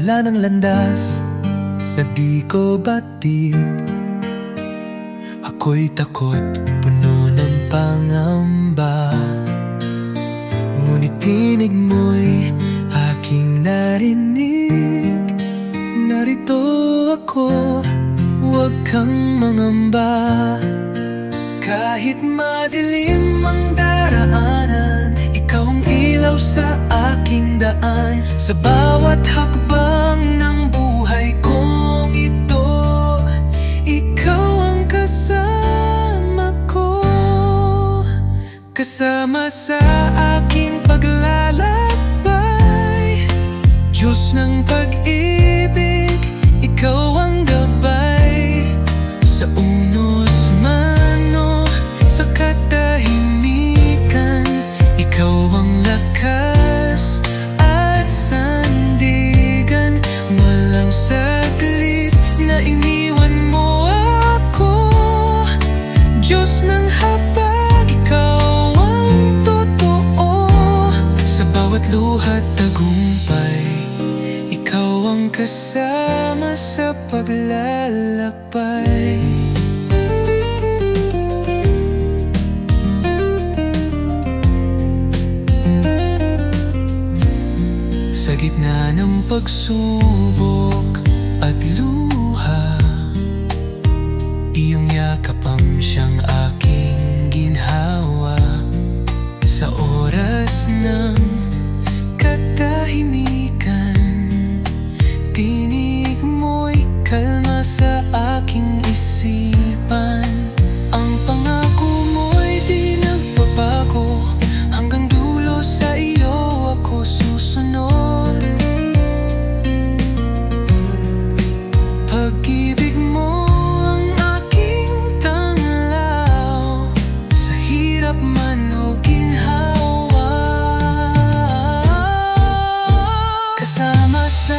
Wala ng landas na di ko batid. Ako'y takot, puno ng pangamba. Ngunit tinig mo'y aking narinig. Narito ako, huwag kang mangamba. Kahit madilim ang daraanan, ikaw ang ilaw sa aking daan. Sa bawat hakbang ng buhay kong ito, ikaw ang kasama ko. Kasama sa aking paglalakbay, Diyos ng pag-ibig, ikaw ang gabay. Sa unos man o sa katahimikan, ikaw ang lakas at sandigan. Walang saglit na iniwan mo ako, Diyos ng habag, ikaw ang totoo. Sa bawat luha't tagumpay, ikaw ang kasama sa paglalakbay. Sa gitna ng pagsubok at luha, iyong yakap ang siyang aking ginhawa. Sa oras ng katahimikan, tinig mo'y kalma sa aking isipan. Ang pangako mo'y di nagbabago, hanggang dulo sa iyo ako susunod. Pag-ibig mo ang aking tanglaw, sa hirap man o ginhawa. Kasama sa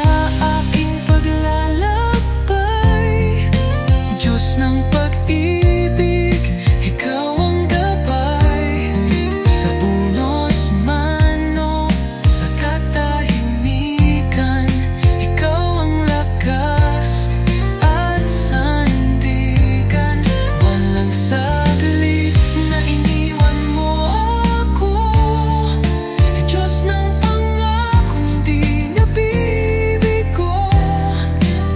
aking paglalakbay, Diyos ng pag-ibig, ikaw ang gabay. Sa unos man o sa katahimikan, ikaw ang lakas at sandigan. Walang saglit na iniwan mo ako, Diyos ng pangakong di nabibigo.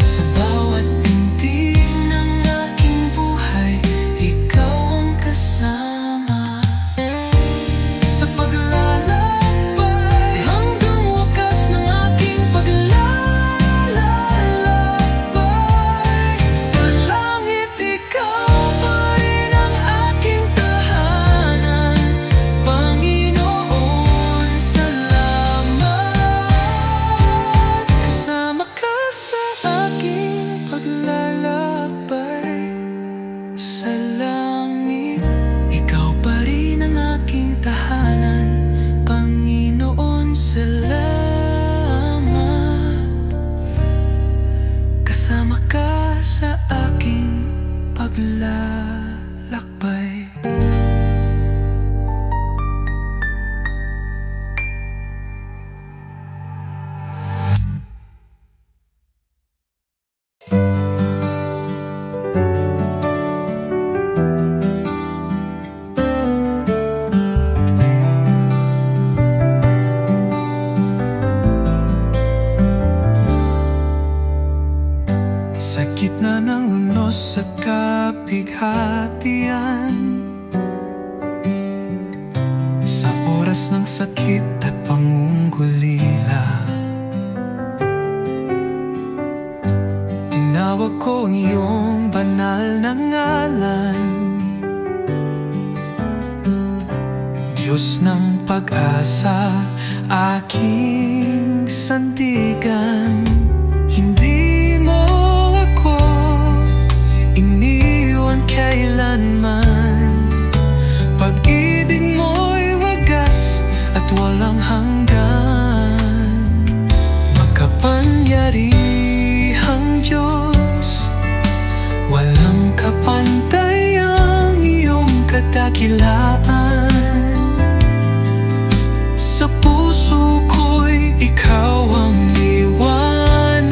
Sa bawat pintig ng aking buhay, ikaw ang kasama. Sa paglalakbay, hanggang wakas ng aking paglalakbay. Sa langit, ikaw pa rin ang aking tahanan. Panginoon, salamat. Kasama ka sa aking paglalakbay. Sa langit, ikaw pa rin ang aking tahanan. Panginoon, salamat. Kasama ka sa aking paglalakbay. Sa gitna ng unos at kapighatian, sa oras ng sakit at pangungulila, tinawag ko ang iyong banal na ngalan. Diyos ng pag-asa, aking sandigan. Hindi mo ako iniwan kailanman. Pag-ibig mo'y wagas at walang hanggan. Makapangyarihang Diyos, walang kapantay ang iyong kadakilaan. Sa puso ko'y ikaw ang liwanag.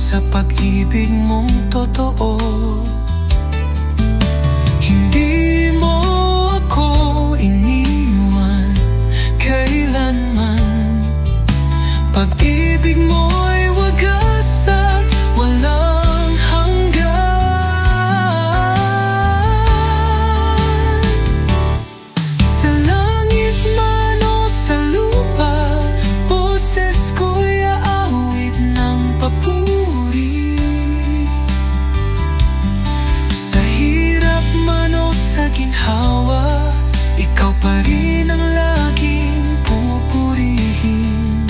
sa pag-ibig mong totoo. Hindi mo ako iniwan kailanman. Pag-ibig mo'y wagas at walang hanggan. Sa langit man o sa lupa, boses ko'y aawit ng papuri. Sa hirap man o sa ginhawa, ikaw pa rin ang laging pupurihin.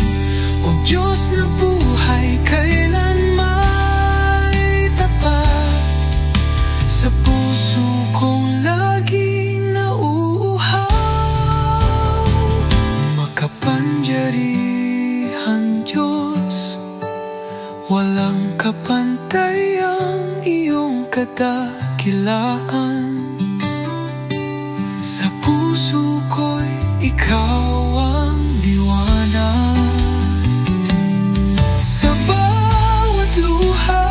O Diyos na buhay, kailan may tapat sa puso kong laging nauuhaw. Makapangyarihan Diyos, walang kapantay ang iyong kadakilaan. Sa puso ko'y ikaw ang liwanag. Sa bawat luha,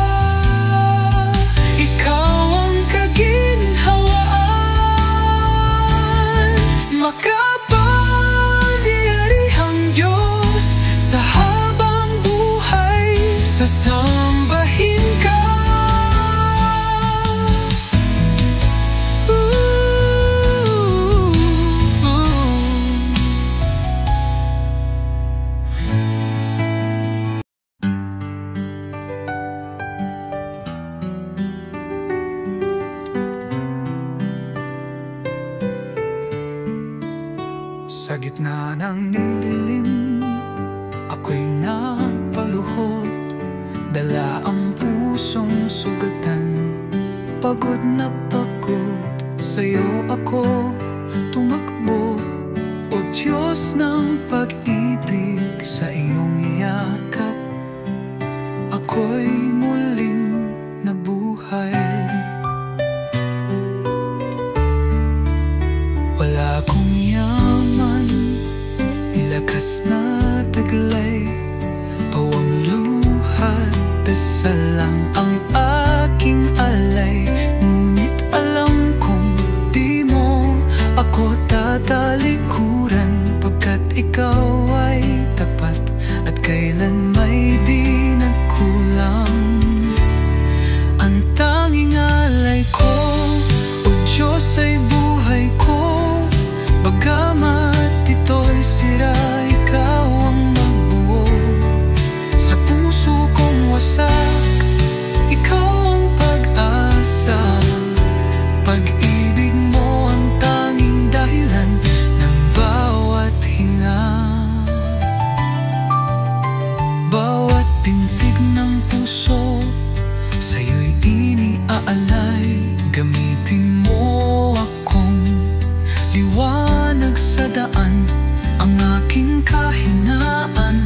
ikaw ang kaginhawaan. Makapangyarihang Diyos, sa habang buhay sasambahin ka. Sa gitna ng dilim, ako'y napaluhod. Dala ang pusong sugatan, pagod na pagod. Sa'yo ako tumakbo, o Diyos ng pag-ibig. Sa iyong yakap, ako'y muling nabuhay. Wala akong yaman, ilakas na taglay, pawang luha, dasal lang ang aking alay. Ngunit alam kong di mo ako tatalikuran, pagkat ikaw ay tapat at kailan may di nagkulang. Ang tanging alay ko, o Diyos, ay buhay ko. Bagamat ito'y sira, ikaw ang magbuo. Sa puso kong wasak, ikaw ang pag-asa. Pag-ibig mo ang tanging dahilan ng bawat hinga. Bawat pintig ng puso, sa'yo'y iniaalay. Gamitin mo akong liwanag sa daan, ang aking kahinaan.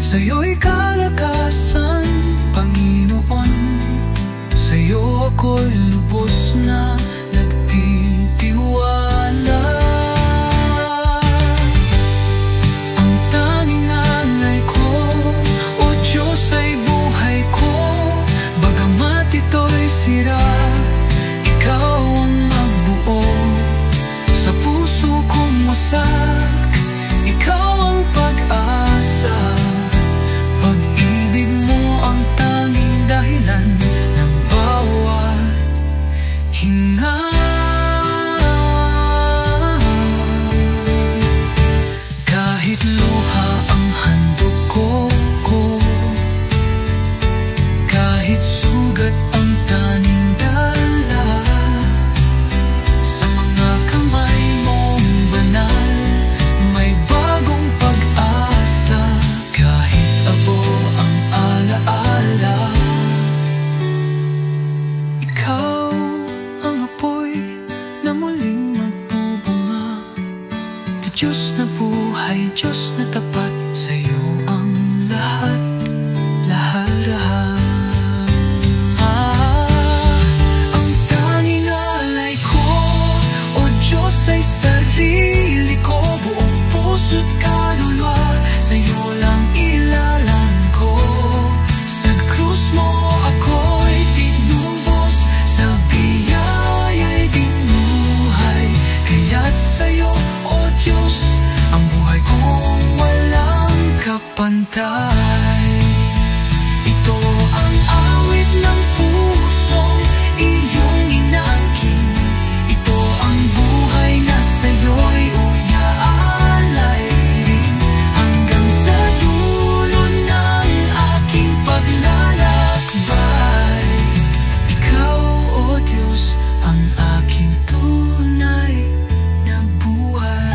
Sa'yo'y kalakasan, Panginoon. Sa'yo ako'y lubos na nagtitiwala. Ang tanging alay ko, o Diyos, ay buhay ko. Bagamat ito'y sira, ikaw ang magbuo. Sa puso kong wasak, ikaw ang pag-asa. Pag-ibig mo ang tanging dahilan ng bawat hinga. patay. Ito ang awit ng pusong iyong inaangkin. Ito ang buhay na sa'yo'y unyaalay rin hanggang sa dulo ng aking paglalakbay. Ikaw, O Diyos, ang aking tunay na buhay.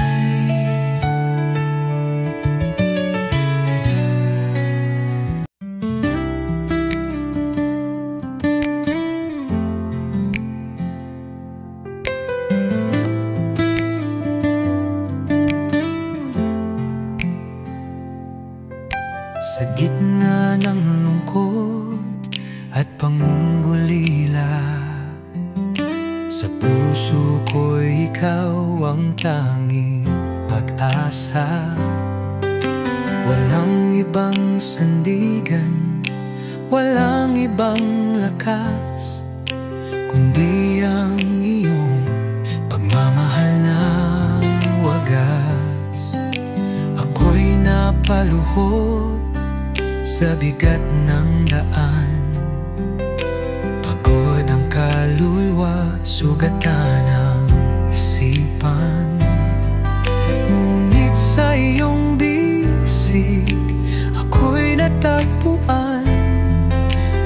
Sa gitna ng lungkot at pangungulila, sa puso ko'y ikaw ang tanging pag-asa. Walang ibang sandigan, walang ibang lakas, kundi ang iyong pagmamahal na wagas. Ako'y napaluhod sa bigat ng daan, pagod ang kaluluwa, sugatan ang isipan. Ngunit sa iyong bisig ako'y natagpuan,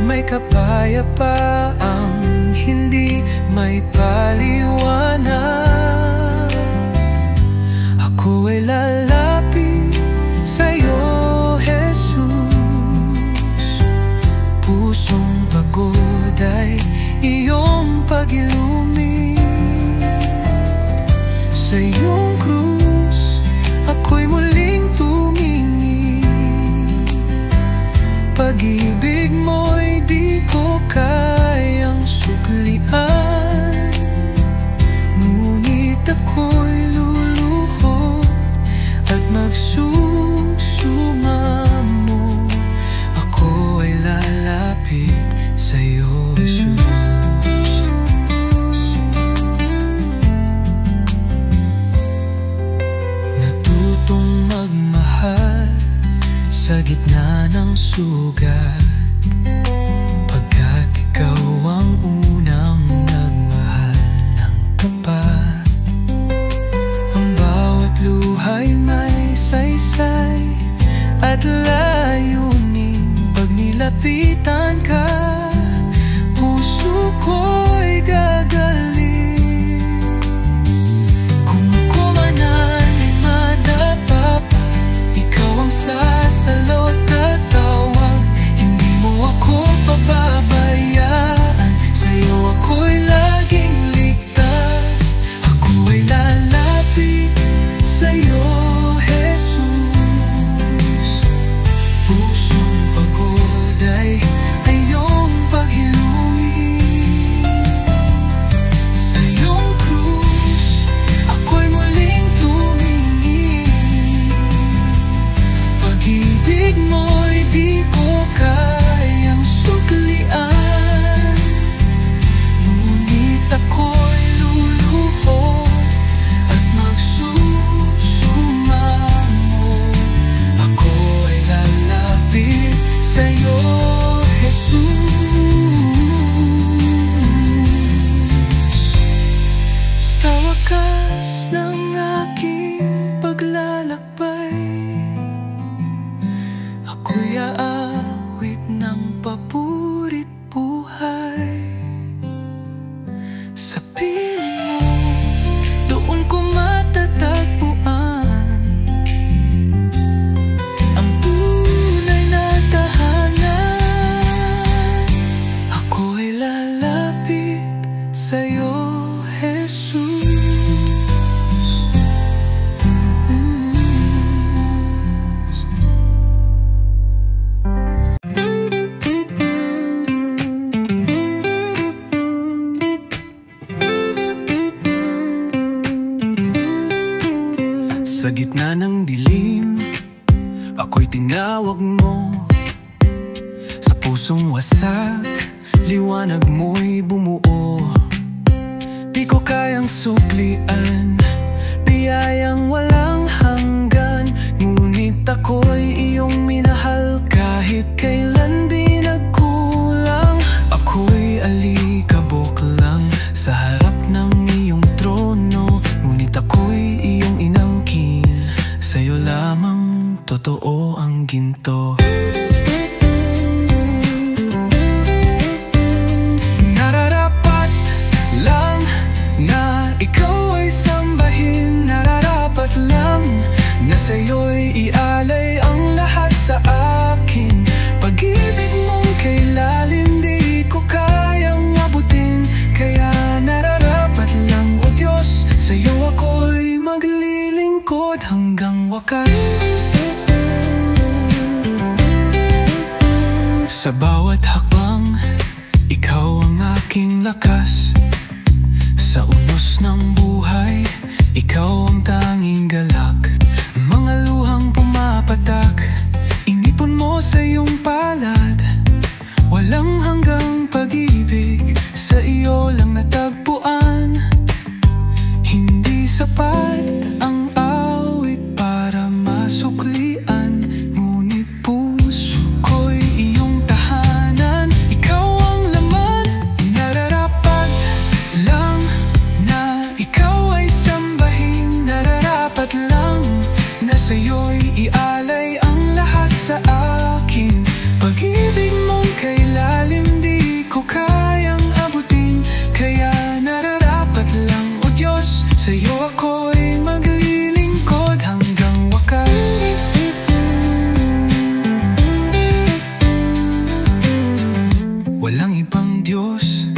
may kapayapaang hindi may paliwanag. Ako ay lalapit sa'yo, Jesus. Pusong pagod ay iyong pag-ilumig. Sa iyong krus ako'y muling tumingin. Pag-ibig mo'y di ko kayang suklian, ngunit ako'y luluhod at magsusumamo. Ako ay lalapit sa'yo, Jesus. Natutong magmahal sa gitna ng sugat, pagkat ikaw ang unang nagmahal ng tapat. Ang bawat luha'y may saysay at layunin. Pag nilapitan ka, puso ko'y gagaling. Kung ako man ay madapa pa, ikaw ang sasalot at tawag. Hindi mo ako pababayaan, sa'yo ako'y laging ligtas. Ako ay lalapit sa'yo, Jesus. Pusong pagod ay iyong paghilumig. Sa iyong krus ako'y muling tumingin. Pag-ibig mo'y di ko kayang suklian, ngunit ako'y luluhod at magsusumamo. Ako ay lalapit sa'yo, Jesus. Sa wakas ng aking paglalakbay, ako'y aawit ng papurit buhay. Sa piling mo, doon ko matatagpuan ang tunay na tahanan. Ako ay lalapit sa'yo, Jesus. Sa gitna ng dilim, ako'y tinawag mo. Sa pusong wasak, liwanag mo'y bumuo. Di ko kayang suklian, biyayang walang hanggan, ngunit ako'y iyong minahal kahit kailan di nagkulang. Ako'y alikabok lang sa harap ng iyong trono, ngunit ako'y iyong inangkin. Sa'yo lamang totoo ang ginto. Nararapat lang na ikaw ay sambahin. Nararapat lang na sa'yo'y ialay ang lahat sa akin. Pag-ibig mong kay lalim di ko kayang abutin, kaya nararapat lang, O Diyos, sa'yo ako'y maglilingkod hanggang wakas. Sa bawat hakbang, ikaw ang aking lakas. Sa unos ng buhay, ikaw ang tanging galak. Mga luhang pumapatak, inipon mo sa iyong palad. Walang hanggang pag-ibig, sa iyo lang natagpuan. Hindi sapat ang awit para masuklian, ngunit puso ko'y iyong tahanan. Ikaw ang laman. Nararapat lang na ikaw ay sambahin. Nararapat lang na sa'yo'y ialay ang lahat sa akin. Pag-ibig mong kay lalim di ko kayang abutin, kaya nararapat lang, O Diyos, sa'yo ako'y maglilingkod hanggang wakas. Walang ibang Diyos,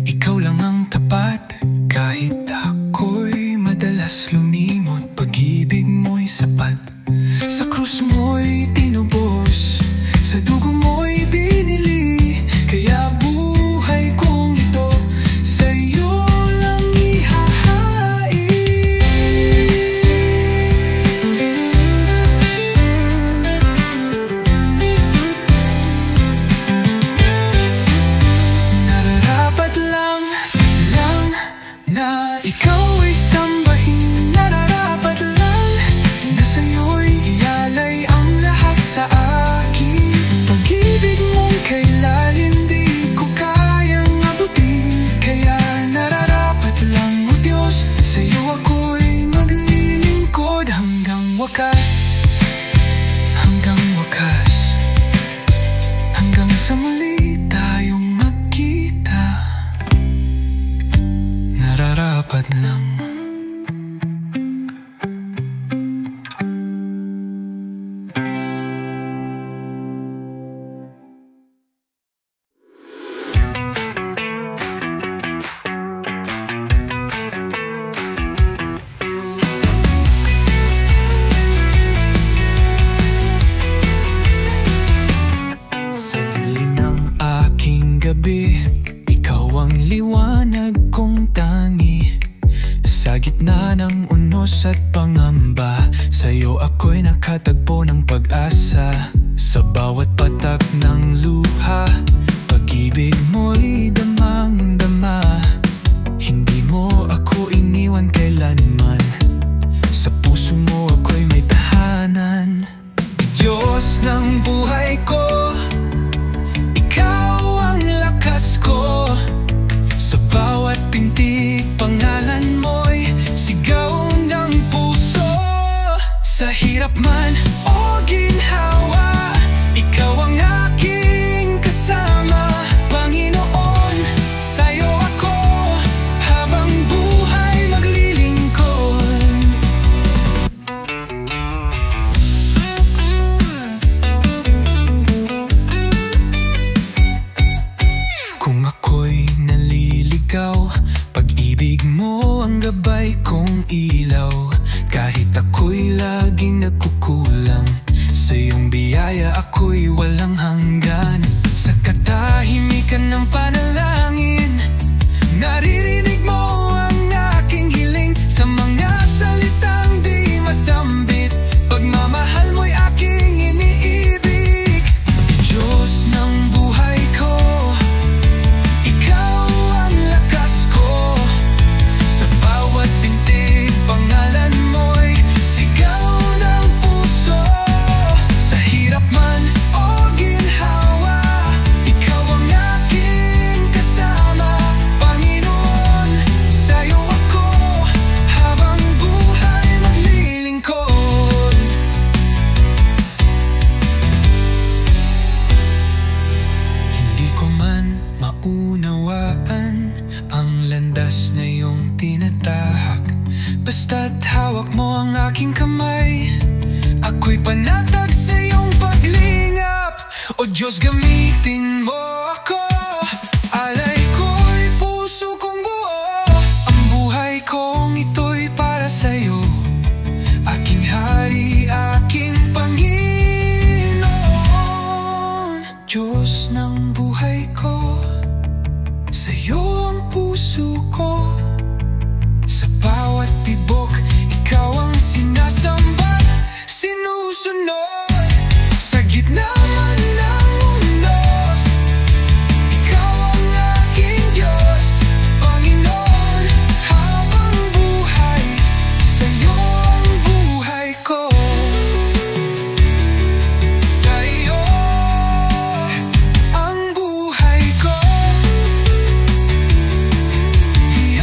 ikaw lang ang tapat. Kahit ako'y madalas lumimot, pag-ibig mo'y sapat. Sa krus mo'y tinubos, sa dugo mo'y binili, kaya buhay kong ito sa'yo lang ihahain. Nararapat lang na ikaw ay sambahin. Nararapat lang na sa'yo'y ialay ang lahat sa akin. Pag-ibig mong kay lalim di ko kayang abutin, kaya nararapat lang, O Diyos, sa'yo ako'y maglilingkod hanggang wakas. Hanggang wakas, hanggang sa muli tayong magkita. Nararapat lang. Sa dilim ng aking gabi, ikaw ang liwanag kong tangi. Sa gitna ng unos at pangamba, sa'yo ako'y nakatagpo ng pag-asa. Sa bawat patak ng luha, pag-ibig mo'y damang-dama. Hindi mo ako iniwan kailanman, sa puso mo ako'y may tahanan. Diyos ng buhay ko, ikaw ang lakas ko. Sa bawat pintig, pangalan mo'y sigaw ng puso. Sa hirap man o ginhawa, ikaw ang aking kasama. Panginoon, sa'yo ako habang buhay maglilingkod. Kung ako'y naliligaw, pag-ibig mo ang gabay kong ilaw. Kahit ako'y laging nagkukulang, sa iyong biyaya ako'y walang hanggan. Sa katahimikan ng panalangin, naririnig mo ang aking hiling. Sa mga salitang di masambit, pagmamahal mo'y aking iniibig. Diyos ng buhay ko, ikaw ang lakas ko. Sa bawat pintig, pangalan mo'y sigaw ng puso. Sa hirap man o maunawaan ang landas na iyong tinatahak. Basta't hawak mo ang aking kamay, ako'y panatag sa iyong paglingap. O Diyos, gamitin mo ako. Alay ko'y puso kong buo, ang buhay kong ito'y para sa'yo. Aking hari, aking Panginoon. Diyos ng buhay ko, sa'yo ang puso ko. Sa bawat tibok, ikaw ang sinasamba't sinusunod. Sa gitna man ng unos, ikaw ang aking Diyos, Panginoon. Habang buhay, sa'yo ang buhay ko. Sa'yo ang buhay ko. Di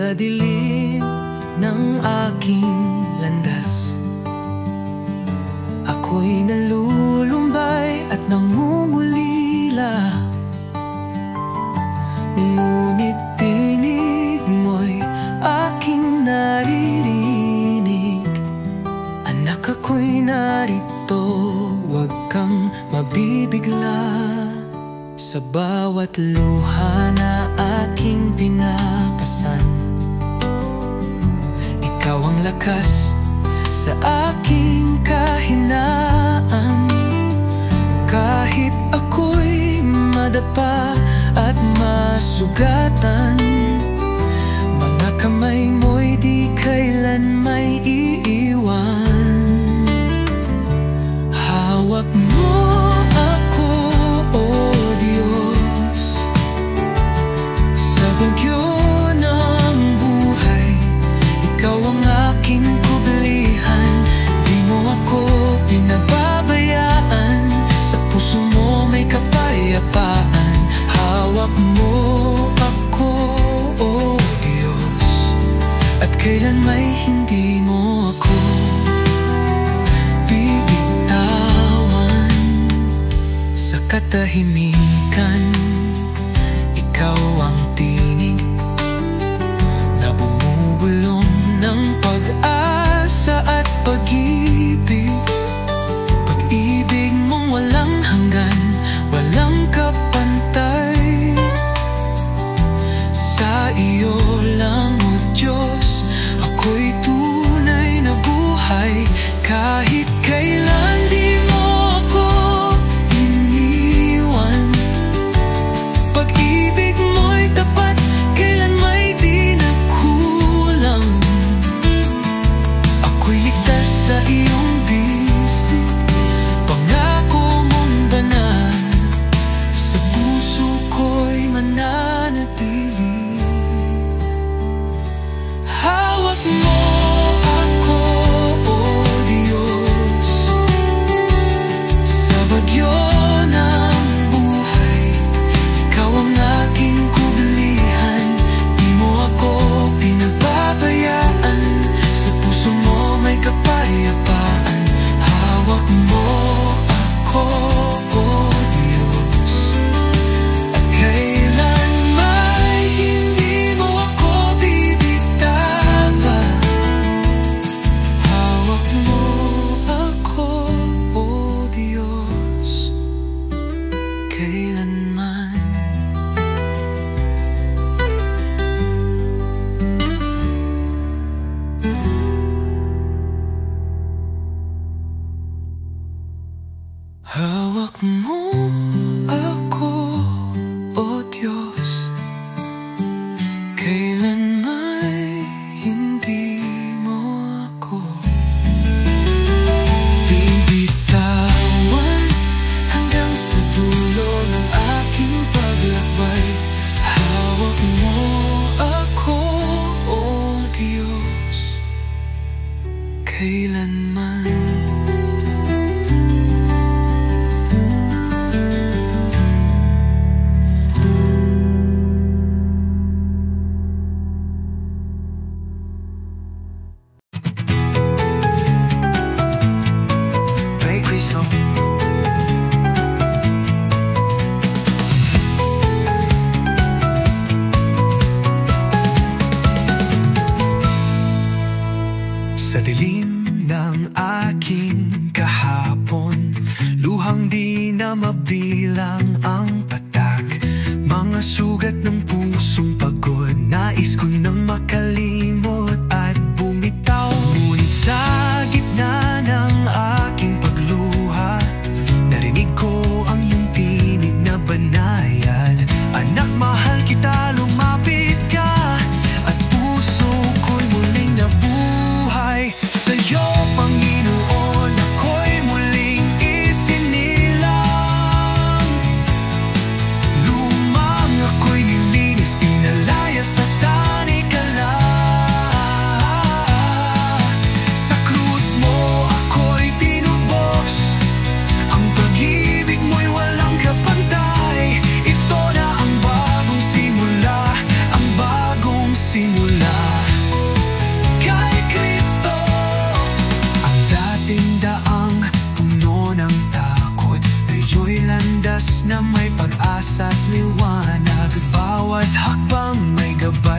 Sa dilim ng aking landas, ako'y nalulumbay at nangungulila. Ngunit tinig mo'y aking naririnig. Anak, ako'y narito, huwag kang mabibigla. Sa bawat luha na aking pinapasan, ikaw ang lakas sa aking kahinaan. Kahit ako'y madapa at masugatan, mga kamay mo'y di kailan may iiwan. Hawak mo ako, oh Diyos, sa bagyo ng buhay. Ikaw ang aking kublihan, di mo ako pinababayaan. Sa puso mo may kapayapaan. Hawak mo ako, oh Diyos, at kailan may hindi mo ako bibitawan. Sa katahimikan, ikaw ang tinig na bumubulong ng pag-asa at pag-ibig. Pag-ibig mong walang hanggan, walang kapantay. Sa iyo lang, o Diyos, ako'y tunay na buhay. Kahit kailan di mo ako iniwan. Pag-ibig mo'y tapat, kailan may di nagkulang. Ako'y ligtas sa iyong bisig, pangako mong banal. Sa puso ko'y mananatili. Hawak mo ako, oh Diyos, sa bagyo ng buhay. Ikaw ang aking kublihan, di mo ako pinababayaan. Sa puso mo may kapayapaan. Hawak mo ako, oh Diyos, at kailan may hindi mo ako bibitawan. Hawak mo ako, oh Diyos, kailanman. Hawak mo ako, oh Diyos, kailan may hindi mo ako bibitawan. Hanggang sa dulo ng aking paglakbay, hawak mo ako, oh Diyos, kailanman. Sa dilim ng aking kahapon, luhang di na mabilang ang patak. Mga sugat ng pusong pagod, nais ko nang makalimot at bumitaw. Ngunit sa gitna ng aking pagluha, narinig ko ang iyong tinig na banayad. Anak, mahal kita, lumapit ka, at puso ko'y muling nabuhay. Sa'yo, Panginoon,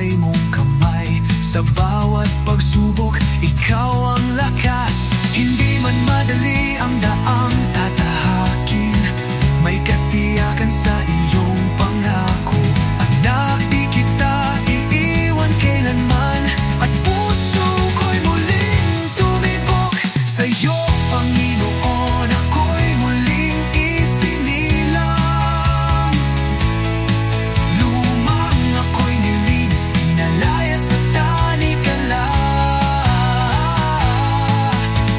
husay mong kamay. Sa bawat pagsubok, ikaw ang lakas. Hindi man madali ang daang tatahakin, may katiyakan sa iyong pangako. Anak, di kita iiwan kailanman, at puso ko'y muling tumibok sa'yo, Panginoon. Ako'y muling isinilang. Lumang ako'y nilinis, pinalaya sa tanikala.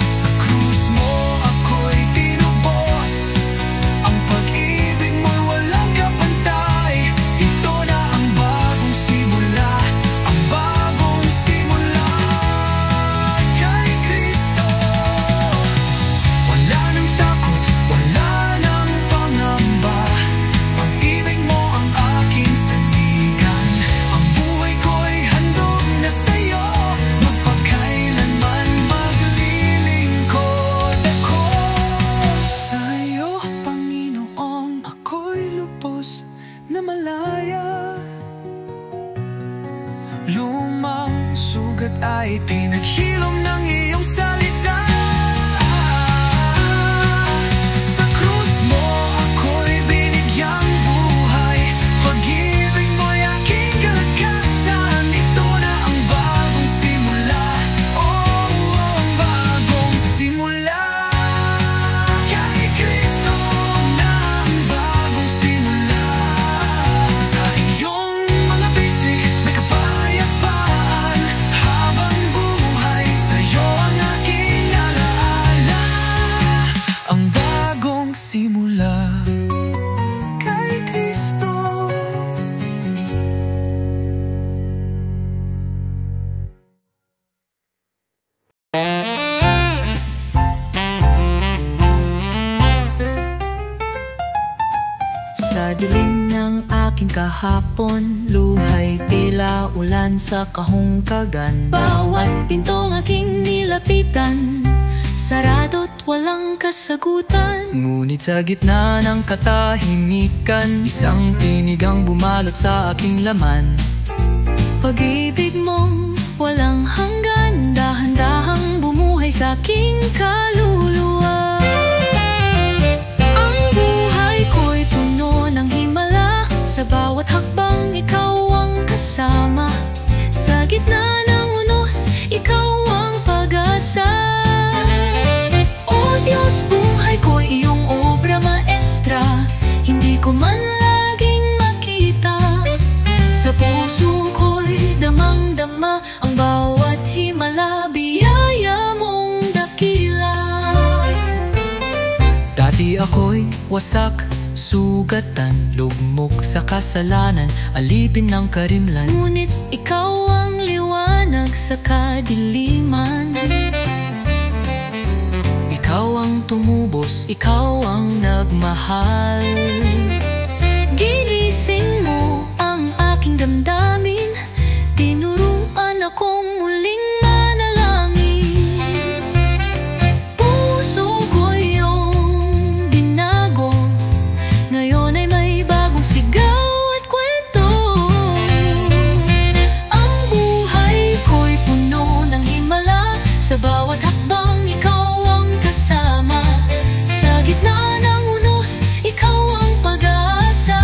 Sa krus mo ako'y tinubos, ang pag-ibig mo'y walang kapantay. Ito na ang bagong simula, ang bagong simula kay Kristo. Wala nang takot, wala nang pangamba, pag-ibig mo ang aking sandigan. Ang buhay ko'y handog na sa'yo, magpakailanman maglilingkod ako. Sa'yo, Panginoon, ako'y lubos na malaya. Lumang sugat ay pinaghilom ng iyong salita. Sa krus mo ako'y binigyang buhay, pag-ibig mo'y aking kalakasan. Ito na ang bagong simula, oh, ang bagong simula kay Kristo na ang bagong simula. Sa iyong mga bisig may kapayapaan, habang buhay sa'yo ang aking alaala. Ang bagong simula kay Kristo. Sa dilim ng aking kahapon, luhay tila ulan sa kahungkagan. Bawat pintong aking nilapitan, sarado't walang kasagutan. Ngunit sa gitna ng katahimikan, isang tinig ang bumalot sa aking laman. Pag-ibig mong walang hanggan, dahan-dahang bumuhay sa aking kaluluwa. Ang buhay ko'y puno ng himala, sa bawat hakbang ikaw ang kasama. Sa gitna ng unos, ikaw ang pag-asa. O Diyos, buhay ko'y iyong obra maestra, hindi ko man laging makita. Sa puso ko'y damang-dama ang bawat himala, biyaya mong dakila. Dati ako'y wasak, sugatan, lugmok sa kasalanan, alipin ng karimlan. Ngunit ikaw ang liwanag sa kadiliman. Ikaw ang tumubos, ikaw ang nagmahal. Ginising mo ang aking damdamin, tinuruan akong muling manalangin. Puso ko iyong binago, ngayon ay may bagong sigaw at kwento. Ang buhay ko'y puno ng himala, sa bawat hakbang ikaw ang kasama. Sa gitna ng unos, ikaw ang pag-asa.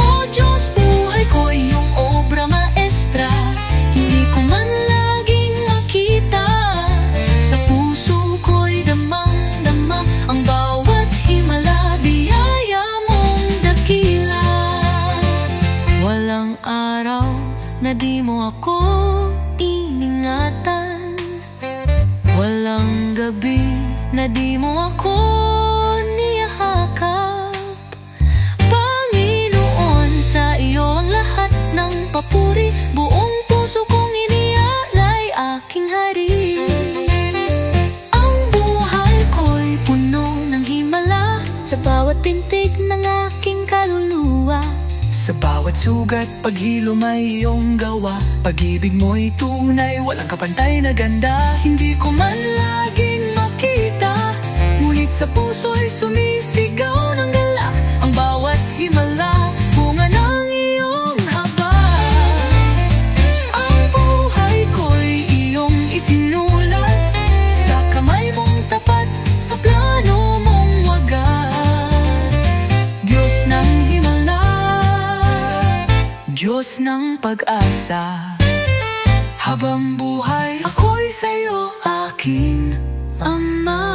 O Diyos, buhay ko iyong obra maestra, hindi ko man laging makita. Sa puso ko'y damang-dama ang bawat himala, biyaya mong dakila. Walang araw na di mo ako iningatan, walang gabi na di mo ako niyahakap. Panginoon, sa iyo ang lahat ng papuri, buong puso kong inialay aking hari. Ang buhay ko'y puno ng himala, sa bawat pintig ng aking kaluluwa. Sa bawat sugat, paghilo may iyong gawa. Pag-ibig mo'y tunay, walang kapantay na ganda. Hindi ko man laging makita, ngunit sa puso'y sumisigaw ng galak. Ang bawat himala, bunga ng iyong habag. Diyos ng pag-asa. Habang buhay ako'y sa'yo, aking Ama.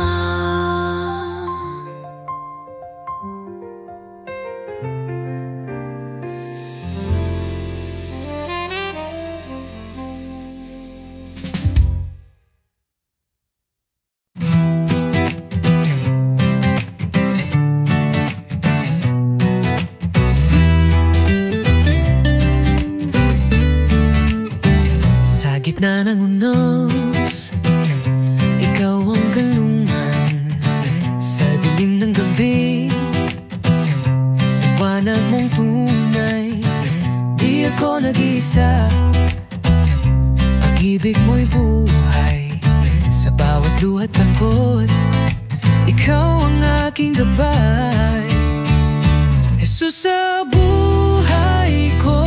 Gitna ng unos, ikaw ang kalungan. Sa dilim ng gabi, liwanag mong tunay. Di ako nag-iisa, pag-ibig mo'y buhay. Sa bawat luha't lungkot, ikaw ang aking gabay. Jesus sa buhay ko,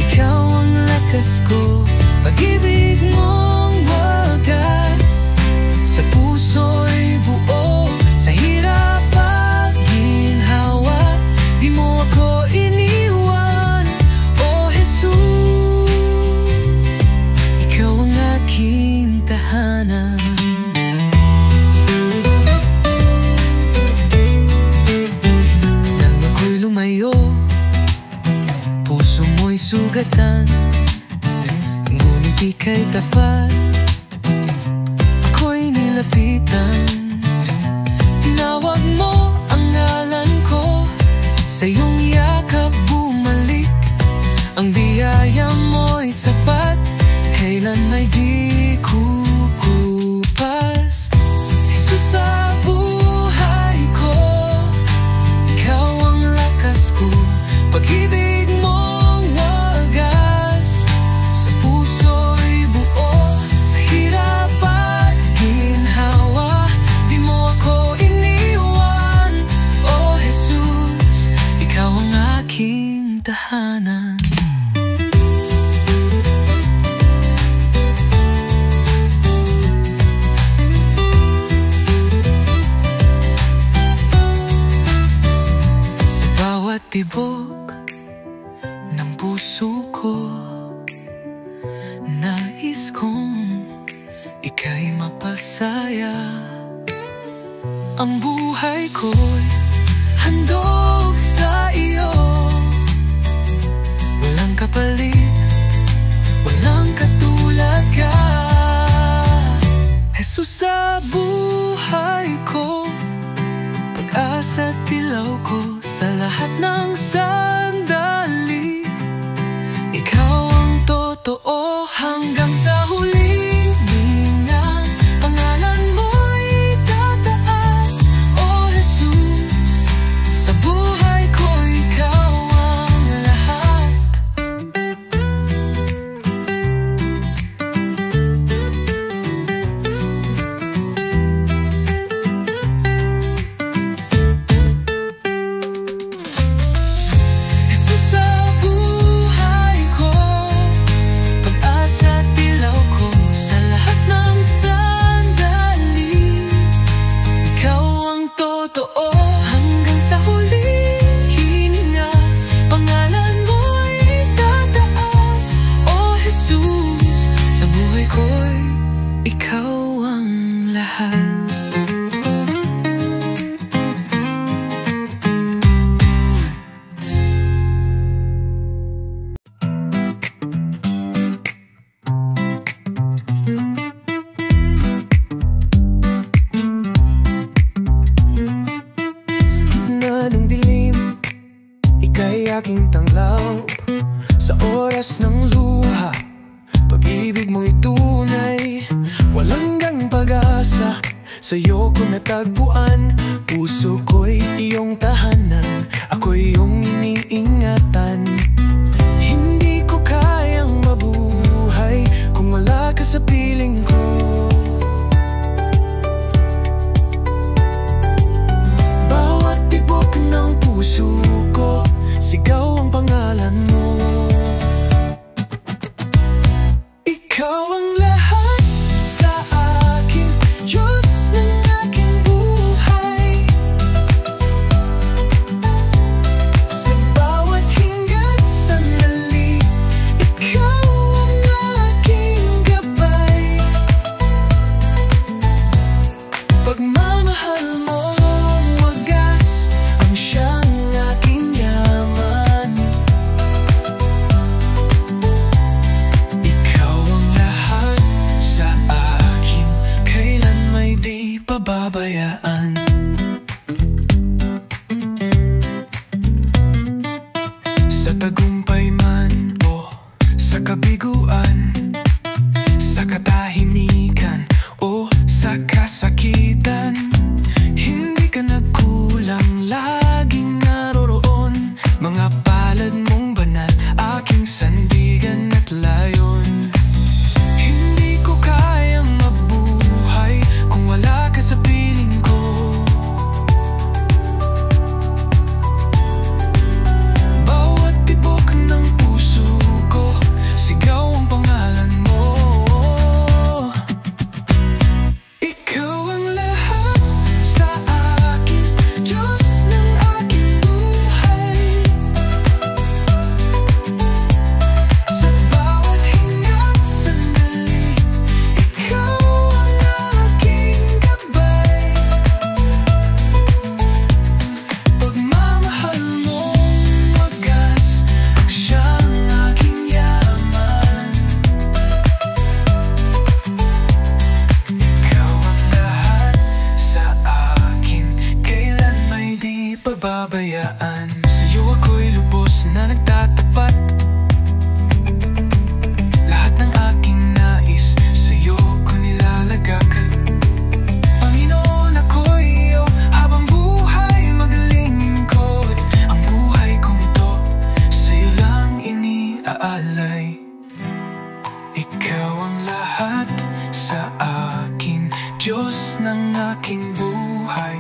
ikaw ang lakas ko. Pag-ibig mong wagas, sa puso'y buo. Sa hirap at ginhawa, di mo ako iniwan. O Jesus, ikaw ang aking tahanan. Nang ako'y lumayo, puso mo'y sugatan. Ika'y tapat, ako'y nilapitan. Tinawag mo ang ngalan ko, sa iyong yakap bumalik. Ang biyaya mo'y sapat, kailan may di kukupas. Jesus sa buhay ko, ikaw ang lakas ko. Pag-ibig mong wagas, sa puso tahanan. Sa bawat tibok ng puso ko, nais kong ika'y mapasaya. Ang buhay ko'y handog sa iyo. Walang kapalit, walang katulad ka. Jesus sa buhay ko, pag-asa at ilaw ko. Sa lahat ng sandali, ikaw ang totoo. Hanggang sa huling hininga, pangalan mo'y tataas. O Jesus, sa buhay ko ikaw ang lahat. Jesus sa buhay ko, pag-asa at ilaw ko. Sa lahat ng sandali, ikaw ang totoo. Hanggang sa huling hininga, pangalan mo'y tataas. O Jesus, sa buhay ko'y ikaw ang lahat. Sa gitna ng dilim, ika'y aking tanglaw. Sa oras ng luha, pag-ibig mo'y tunay. Walang gang pag-asa, sa'yo ko natagpuan. Puso ko'y iyong tahanan, ako'y iyong iniingatan. Hindi ko kayang mabuhay kung wala ka sa piling ko. Bawat tibok ng puso ko, sigaw ang pangalan mo. Ikaw ang lahat sa akin, Diyos ng aking buhay. Sa bawat hinggat tagumpay man o sa kabiguan, sa katahimikan o sa kasakitan, hindi ka nagkulang, laging naroroon. Mga palad mong banal, aking sandigan at layon. Hindi ko kayang mabuhay kung wala ka sa piling ko. Bawat tibok ng puso ko, sigaw ang pangalan mo. Ikaw ang lahat sa akin, Diyos ng aking buhay. Sa bawat hinga't sandali, ikaw ang aking gabay. Pagmamahal mong wagas, siyang aking yaman. Ikaw ang lahat sa akin, kailan may di pababayaan. Sa'yo ako'y lubos na nagtatapat. Lahat ng aking nais, sa'yo ko nilalagak. Panginoon, ako'y iyo, habang buhay maglilingkod. Ang buhay kong ito, sa'yo lang iniaalay. Ikaw ang lahat sa akin, Diyos ng aking buhay.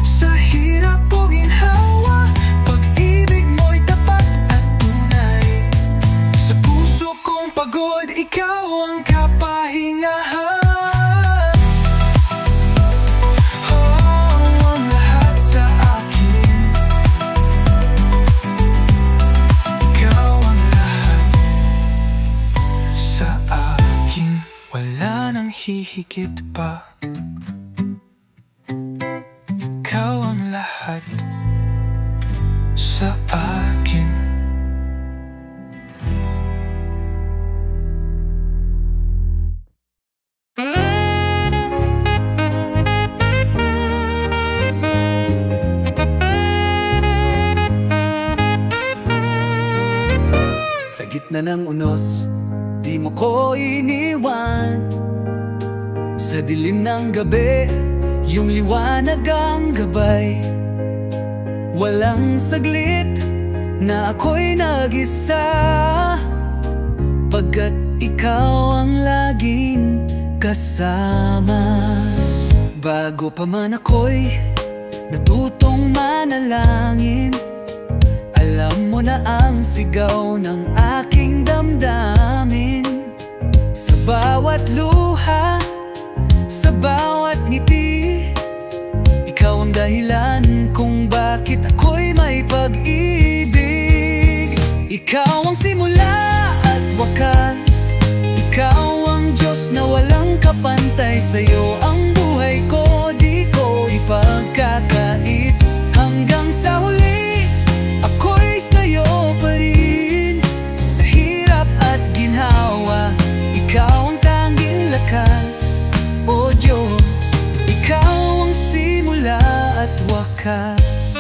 Sa hirap o ginhawa, pag-ibig mo'y tapat at tunay. Sa puso kong pagod, ikaw ang kapahingahan. Oh, ang lahat sa akin, ikaw ang lahat sa akin. Wala nang hihigit pa. Ikaw ang lahat sa akin. Sa gitna ng unos, di mo ko iniwan. Sa dilim ng gabi, yung liwanag ang gabay. Walang saglit na ako'y nag-isa, pagkat ikaw ang laging kasama. Bago pa man ako'y natutong manalangin, alam mo na ang sigaw ng aking damdamin. Sa bawat luha, sa bawat ngiti, ikaw ang dahilan kung bakit ako'y may pag-ibig. Ikaw ang simula at wakas, ikaw ang Diyos na walang kapantay. Sa'yo ang buhay ko, di ko ipagkakait. Hanggang sa huli, ako'y sa'yo pa rin. Sa hirap at ginhawa, ikaw ang tanging lakas. O Diyos, ikaw ang simula at wakas.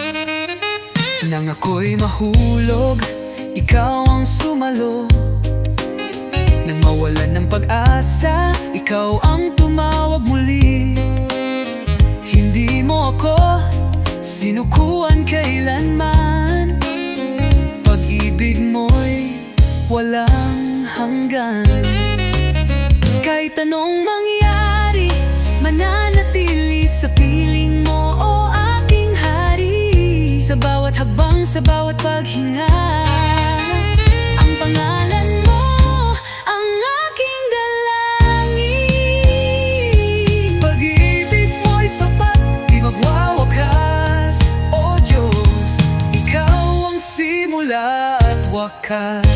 Nang ako'y mahulog, ikaw ang sumalo. Nang mawalan ng pag-asa, ikaw ang tumawag muli. Hindi mo ako sinukuan kailanman. Pag-ibig mo'y walang hanggan. Kahit anong mangyari, mananatili sa piling mo, o aking hari. Sa bawat hakbang, sa bawat paghinga, ang pangalan mo ang aking dalangin. Pag-ibig mo'y sapat, di magwawakas. O Diyos, ikaw ang simula at wakas.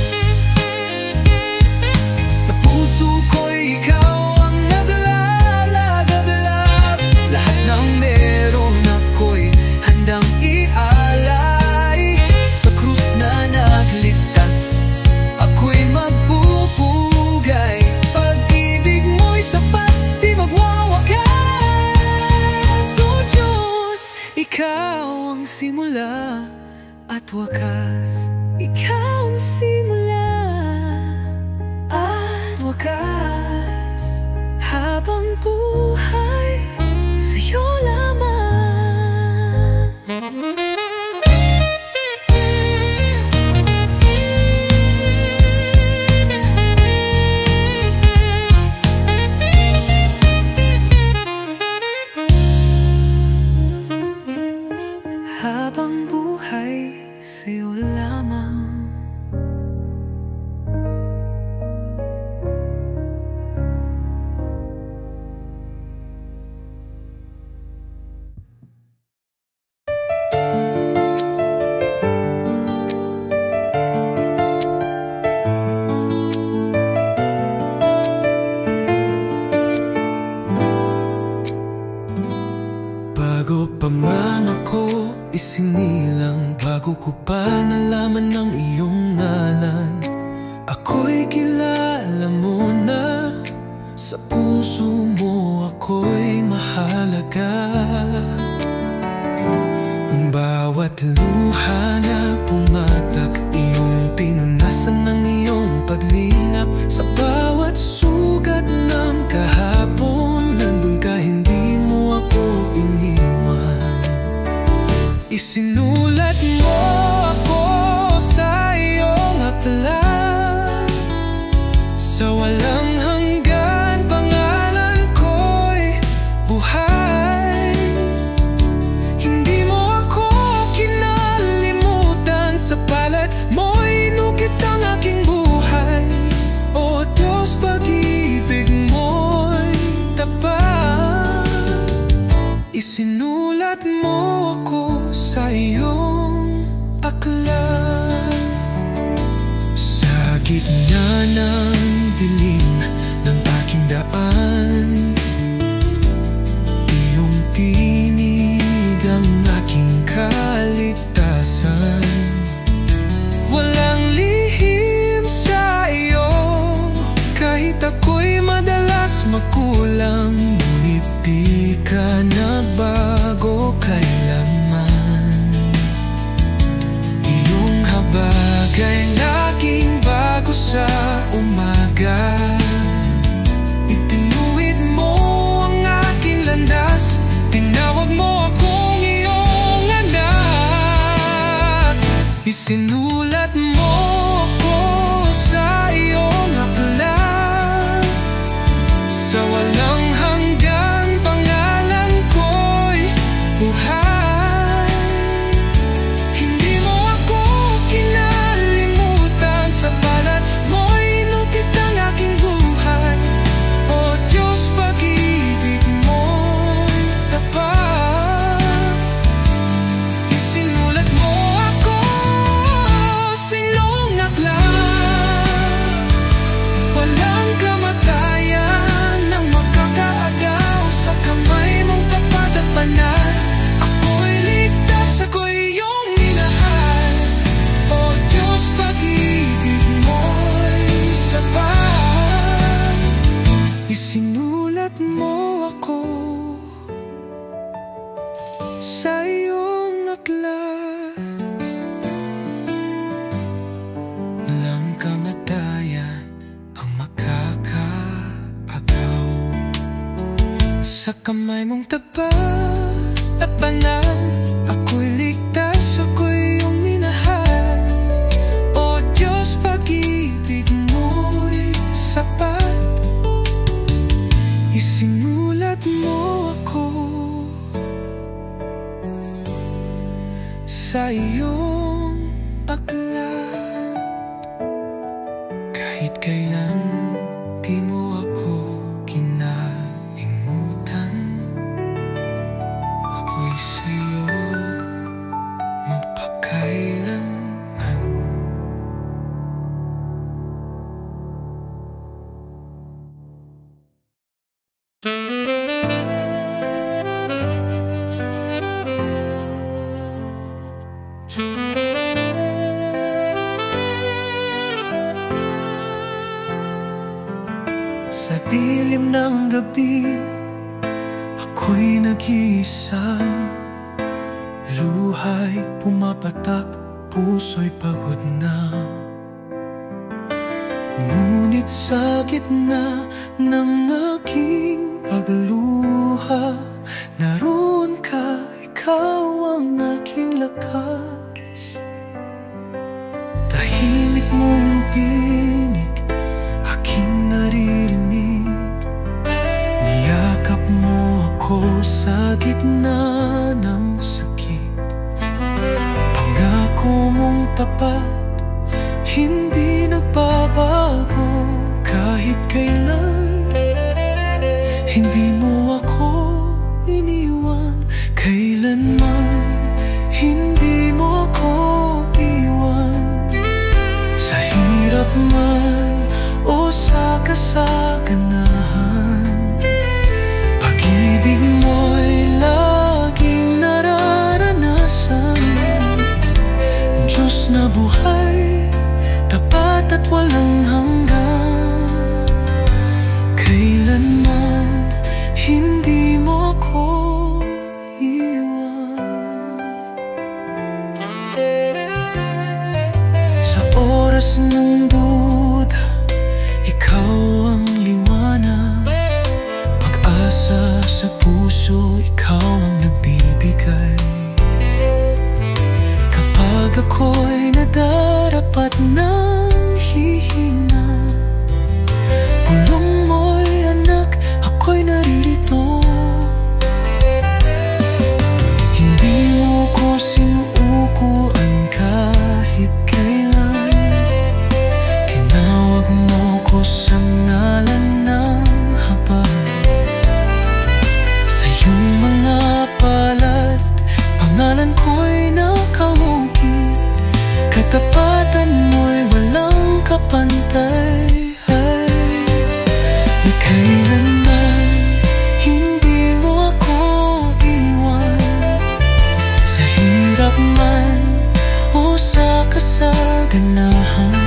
Sa puso ko'y ikaw ang naglalagablab. Lahat ng meron ako'y handang ialay. Sa krus na nagligtas, ako'y magpupugay. Pag-ibig mo'y sapat, di magwawakas. O Diyos, ikaw ang simula at wakas. Ikaw ang simula at wakas. Habang buhay sa'yo lamang. Habang buhay sa'yo lamang. Bago pa man ako isinilang, bago ko pa nalaman ng iyong ngalan, ako'y kilala mo na. Sa puso mo ako'y mahalaga. Bawat luha na pumatak, iyong pinunasan ng iyong paglingap. Sa bawat sugat ng kahapon, nandun ka, hindi mo ako iniwan. Isinulat mo ako sa iyong aklat. Sa walang hanggan, pangalan ko'y buhay. Hindi mo ako kinalimutan. Sa palad mo'y inukit ang aking buhay. O Diyos, pag-ibig mo'y tapat. Isinulat mo ako sa iyong aklat. Sa gitna ng dilim ng aking daan, iyong tinig ang aking kaligtasan. Walang lihim sa iyo, kahit ako'y madalas magkulang. Ngunit di ka nagbago kailanman. Iyong habag ay laging bago sa umaga. Itinuwid mo ang aking landas. Tinawag mo akong iyong anak. Isinulat mo ako sa iyong aklat. Sa walang hanggan, pangalan ko'y buhay. Hindi mo ako kinalimutan. Sa palad mo'y inukit ang aking buhay. O Diyos, pag-ibig mo'y tapat. Isinulat mo ako sa iyong aklat. Walang kamatayan ang makakaagaw sa kamay mong tapat at banal. Ako'y ligtas, ako'y iyong minahal. O Diyos, pag-ibig mo'y sapat. Isinulat mo ako sa iyong aklat. Walang kamatayan ang makakaagaw sa kamay mong tapat at banal. Ako'y ligtas, ako'y iyong minahal. O Diyos, pag-ibig mo'y sapat. Isinulat mo ako sa iyong aklat. Kahit kailan di mo ako kinalimutan. Ako'y sa'yo magpakailanman. Sa dilim ng gabi, ako'y nag-iisa. Luha'y pumapatak puso'y pagod na. Ngunit sa gitna ng aking pagluha, naroon ka, ikaw ang aking lakas. Tahimik mong tinig, aking naririnig. Niyakap mo ako sa gitna ng sakit. Pangako mong tapat, hindi nagbabago kahit kailan. Hindi mo ako iniwan kailanman. Hindi mo ako iwan. Sa hirap man o sa kasaganahan, pag-ibig mo'y laging nararanasan. Diyos na buhay, tapat at walang hanggan. Kailanman hindi mo ako iwan. Sa oras ng duda, ikaw ang liwanag. Pag-asa sa puso, ikaw ang nagbibigay. Kapag ako'y nadarapat ng hihina, bulong mo'y anak, ako'y naririto. Hindi mo ko sinuukuan kahit kailan. Tinawag mo ko sa ngalan ng habag. Sa iyong mga palad, pangalan ko'y nakahukit. Katapatan mo'y walang kapantay. Kailanman hindi mo ako iwan. Sa hirap man o sa kasaganahan,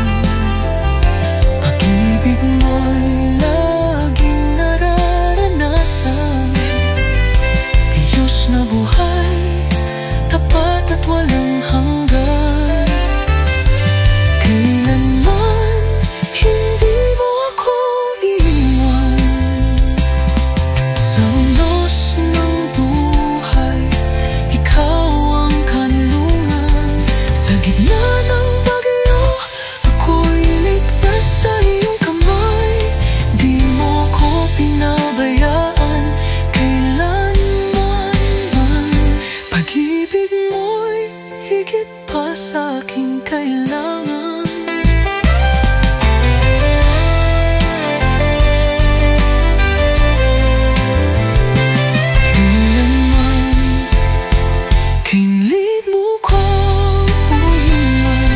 pag-ibig mo'y laging nararanasan. Diyos na buhay, tapat at walang hanggan. Kailanman hindi mo ako iwan. Sa unos ng buhay, ikaw ang kanlungan. Sa gitna ng bagyo, ako'y ligtas sa iyong kamay. Di mo ko pinabayaan kailanman man. Pag-ibig mo'y higit pa sa aking kailangan. Kainlit mo ko iwan,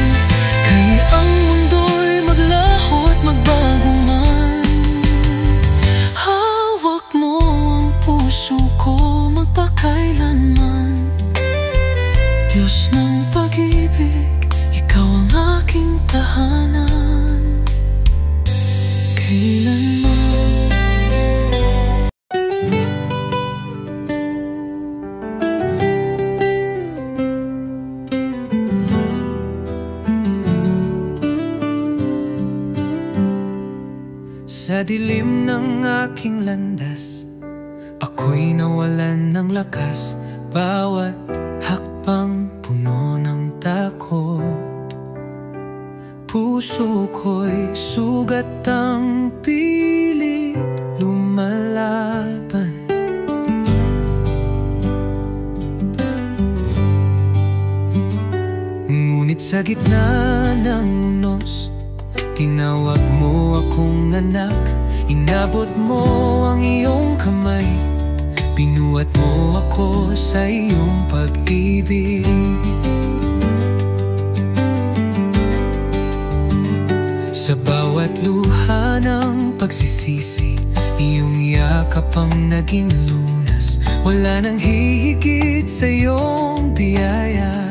kahit ang mundo'y maglaho at magbago man. Hawak mo ang puso ko magpakailanman. Diyos ng pag-ibig, ikaw ang aking tahanan. Kailanman. Sa dilim ng aking landas, ako'y nawalan ng lakas. Bawat hakbang puno ng takot. Puso ko'y sugat ang pilit lumalaban. Ngunit sa gitna ng unos, tinawag mo akong anak. Inabot mo ang iyong kamay. Binuhat mo ako sa iyong pag-ibig. Sa bawat luha ng pagsisisi, iyong yakap ang naging lunas. Wala nang hihigit sa iyong biyaya,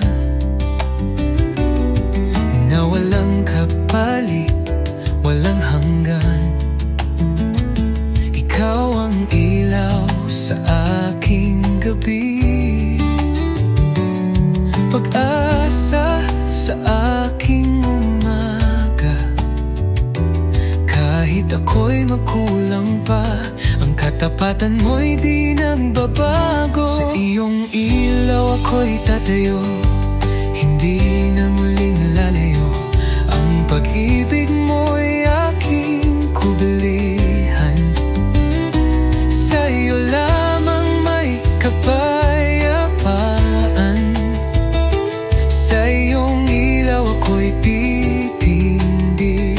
na walang kapalit, walang hanggan. Ikaw ang ilaw sa aking gabi, pag-asa sa Katapatan mo'y di nagbabago. Sa iyong ilaw ako'y tatayo, hindi na muling lalayo. Ang pag-ibig mo'y aking kubilihan. Sa iyo lamang may kapayapaan. Sa iyong ilaw ako'y titindi.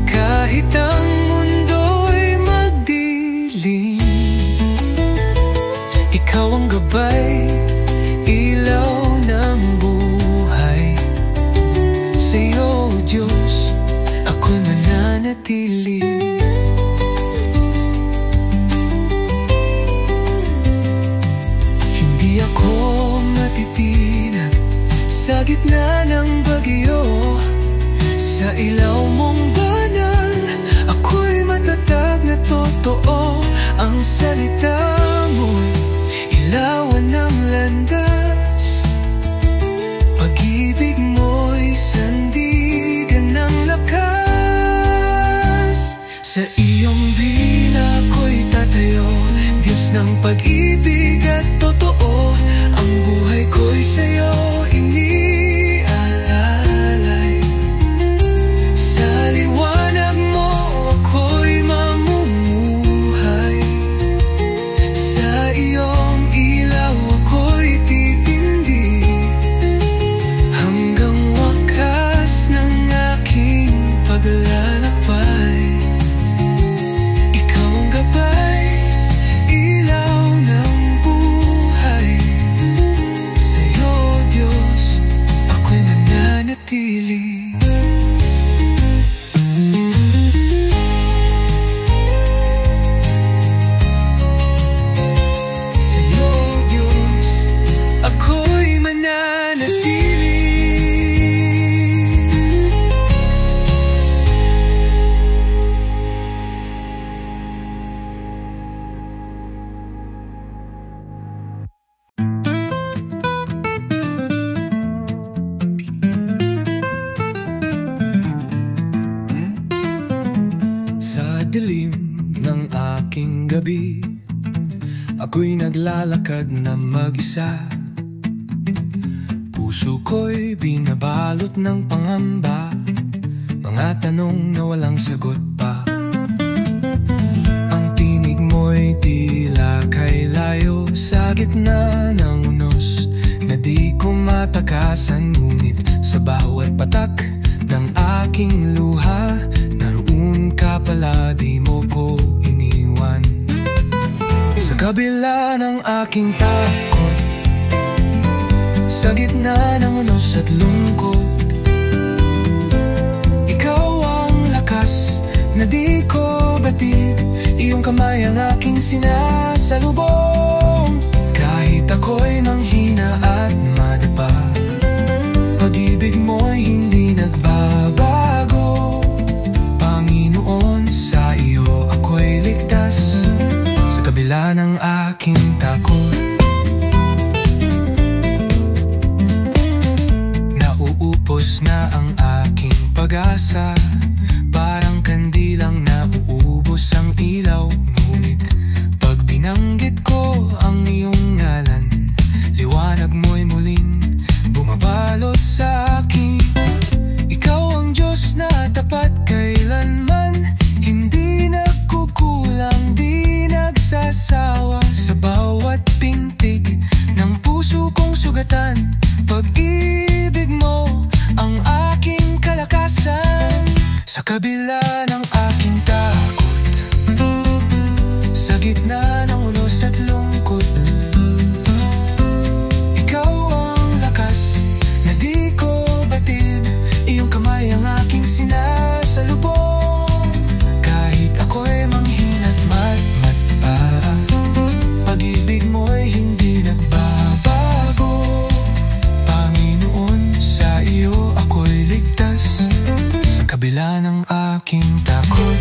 Kahit ang mundo'y magdilim, ikaw ang gabay, ilaw ng buhay. Sa iyo, Diyos, ako nananatili. Hindi ako matitinag sa gitna ng bagyo. Sa ilaw mong banal, ako'y matatag na totoo. Ang salita mo'y ilawan ng landas. Pag-ibig mo'y sandigan ng lakas. Sa iyong bila ko'y tatayo, Diyos ng pag-ibig at totoo. Ang buhay ko'y sa'yo inialalay. Sa liwanag mo ako'y mamumuhay. Sa iyong ilaw ako'y titindi. Hanggang wakas ng aking paglalakbay, ikaw ang gabay, ilaw ng buhay. Sa iyo, Diyos, ako'y nananatili. Sa iyo, Diyos, ako'y mananatili. Sa dilim ng aking gabi, ako'y naglalakad na mag-isa. Puso ko'y binabalot ng pangamba, mga tanong na walang sagot pa. Ang tinig mo'y tila kay layo sa gitna ng unos na di ko matakasan. Ngunit sa bawat patak ng aking luha, naroon ka pala, di mo ko iniwan. Sa kabila ng aking takot, sa gitna ng unos at lungkot, ikaw ang lakas na di ko batid. Iyong kamay ang aking sinasalubong. Kahit ako'y manghina at madapa, pag-ibig mo'y hindi nagbabago. Panginoon, sa iyo ako'y ligtas. Sa kabila ng aking takot, nauupos na ang aking pag-asa. Parang kandilang nauubos ang ilaw. Ngunit pag binanggit ko ang iyong ngalan, liwanag mo'y muling bumabalot sa akin. Ikaw ang Diyos na tapat kailanman, hindi nagkukulang, di nagsasawa. Sa bawat pintig ng puso kong sugatan, pag-ibig mo ang aking kalakasan. Sa kabila ng aking takot, sa gitna ng unos at lungkot, ikaw ang lakas na di ko batid. Iyong kamay ang aking sinasalubong. Kahit ako'y manghina't matmat pa, pag-ibig mo'y hindi nagbabago. Panginoon, sa iyo ako'y ligtas. Sa kabila ng aking takot,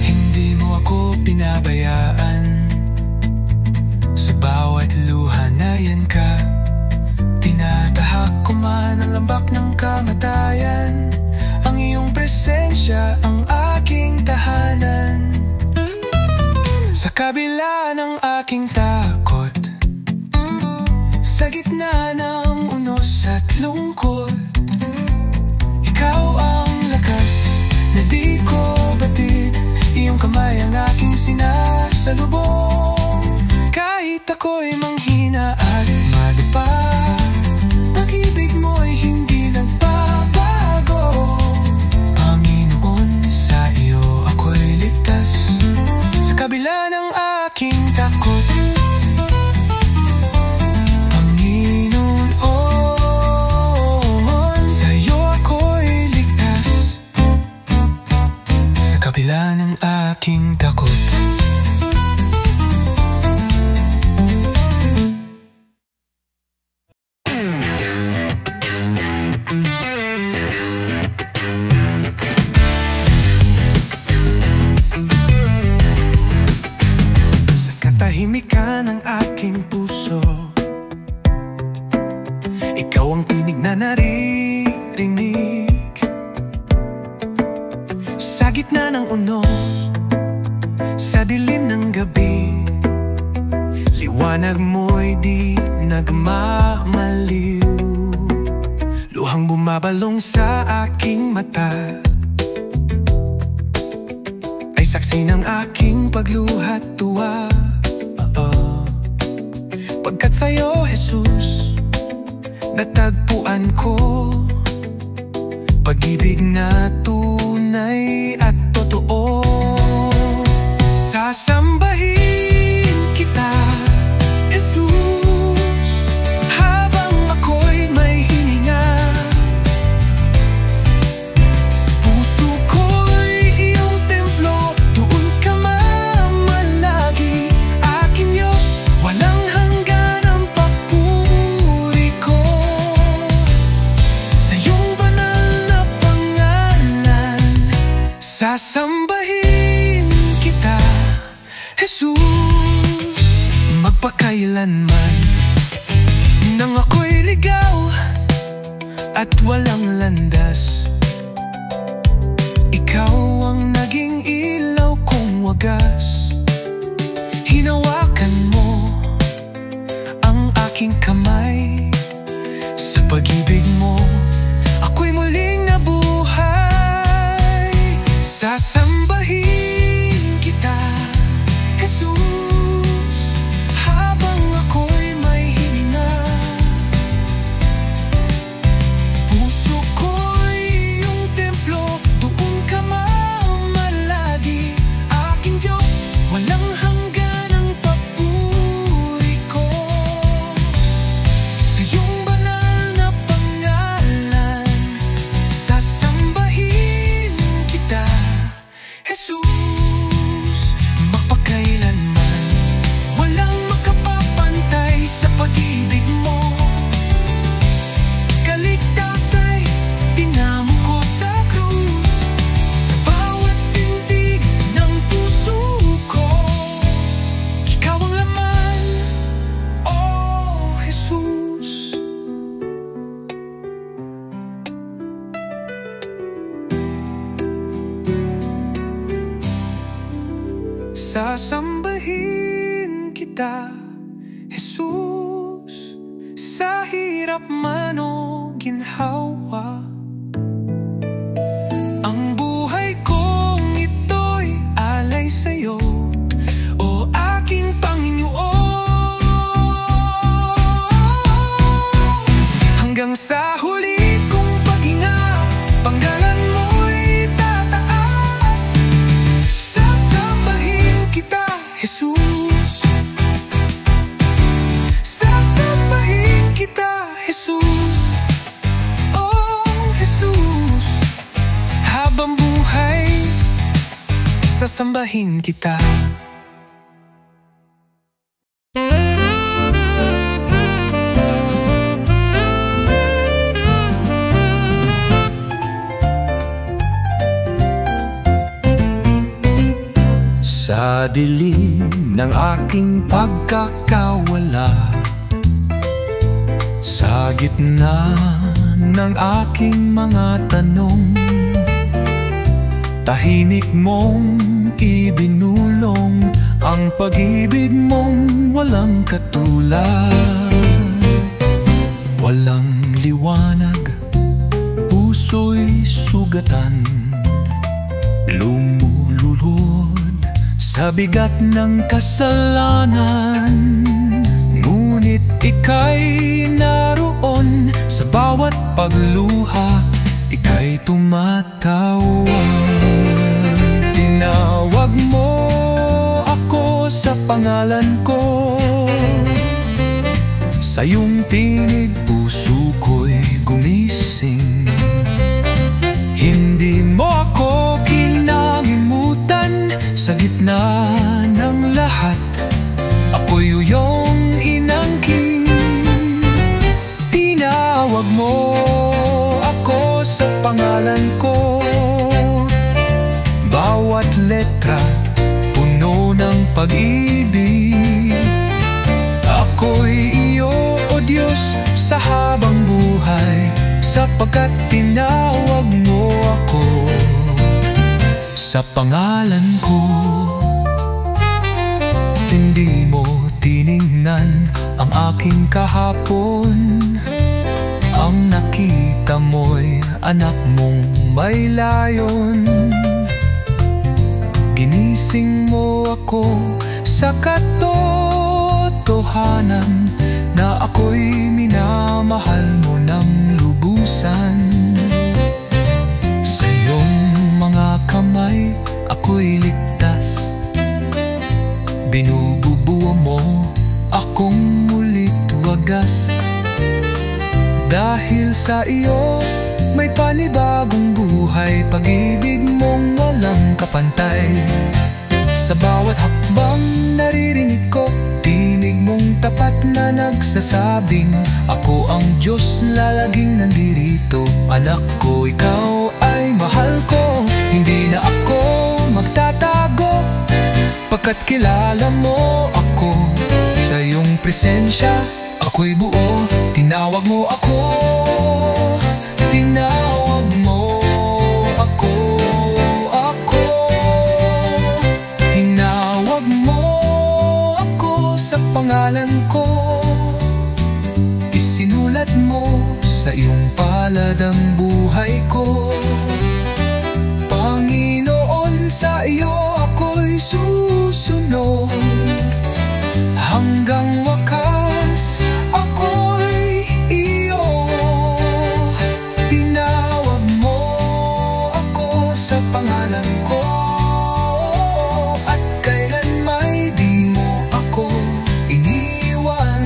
hindi mo ako pinabayaan. Sa bawat luha nariyan ka, tinatahak ko man ang lambak ng kamatayan. Ang iyong presensya kabila ng aking takot, sa gitna ng unos at lungkot, ikaw ang lakas na di ko batid. Iyong kamay ang aking sinasalubong. Kahit ako'y manghina at madapa, pag-ibig mo'y hindi nagbabago. Panginoon, sa iyo ako'y ligtas, sa kabila ng aking takot. Panginoon, sa iyo ako'y ligtas, sa kabila ng aking takot. Tahimikan ng aking puso, ikaw ang tinig na naririnig. Sa gitna ng unos, sa dilim ng gabi, liwanag mo'y di nagmamaliw. Luhang bumabalong sa aking mata, ay saksi ng aking pagluhat tuwa. Pagkat sa'yo, Jesus, natagpuan ko pag-ibig na tunay at totoo. Sasambahin kita, Jesus, habang ako'y may hininga. Puso ko'y iyong templo, doon ka mamalagi. Aking Diyos, walang sasambahin kita, Jesus, magpakailanman. Nang ako'y ligaw at walang landas, ikaw ang naging ilaw kong wagas. Hinawakan mo ang aking kamay, sa pag-ibig mo ako'y muling nabuhay. Sasambahin kita, Jesus, habang ako'y may hininga. Puso ko'y iyong templo, doon ka mamalagi. Aking Diyos, walang hanggan ang papuri ko. Sa iyong banal na pangalan, sasambahin kita, Jesus, magpakailanman. Walang makapapantay sa pag-ibig mo. Kaligtas ay tinamo ko sa krus, sa bawat tindig ng puso ko. Ikaw ang laman, oh Jesus. Sasambahin kita, Jesus, sa hirap man o ginhawa. Ang buhay kong ito'y alay sa'yo, o aking Panginoon. Hanggang sa huli kong paghinga, panggalan mo'y tataas. Sasambahin kita, Jesus, sasambahin kita, Jesus, oh Jesus, habang buhay, sasambahin kita. Sa dilim ng aking pagkakawala, sa gitna ng aking mga tanong, tahimik mong ibinulong ang pag-ibig mong walang katulad. Walang liwanag, puso'y sugatan, lumululod sa bigat ng kasalanan. Ngunit ika'y naroon sa bawat pagluha, ika'y tumatawa. Tinawag mo ako sa pangalan ko, sa iyong tinig puso ko'y gumising. Hindi mo ako kinalimutan sa gitna ng lahat, ako'y iyong inangkin. Tinawag mo ako sa pangalan ko, bawat letra puno ng pag-ibig. Ako'y iyo, O Diyos, sa habang buhay, sapagkat tinawag mo ako sa pangalan ko. Hindi mo tiningnan ang aking kahapon, ang nakita mo'y anak mong may layon. Ginising mo ako sa katotohanan na ako'y minamahal mo ng lubusan. Sa iyong mga kamay ako'y ligtas, binububuo mo akong mulit wagas. Dahil sa iyo may panibagong buhay, pag-ibig mong walang kapantay. Sa bawat hakbang naririnig ko tinig mong tapat na nagsasabing, ako ang Diyos lalaging nandirito. Anak ko, ikaw ay mahal ko, hindi na ako magtatago, pagkat kilala mo ako. Sa iyong presensya ako'y buo. Tinawag mo ako, tinawag mo ako, tinawag mo ako sa pangalan ko. Isinulat mo sa iyong palad ang buhay ko. Panginoon, sa iyo ako'y susunod, hanggang wakas ako'y iyo. Tinawag mo ako sa pangalan ko, at kailanmay di mo ako iniwan.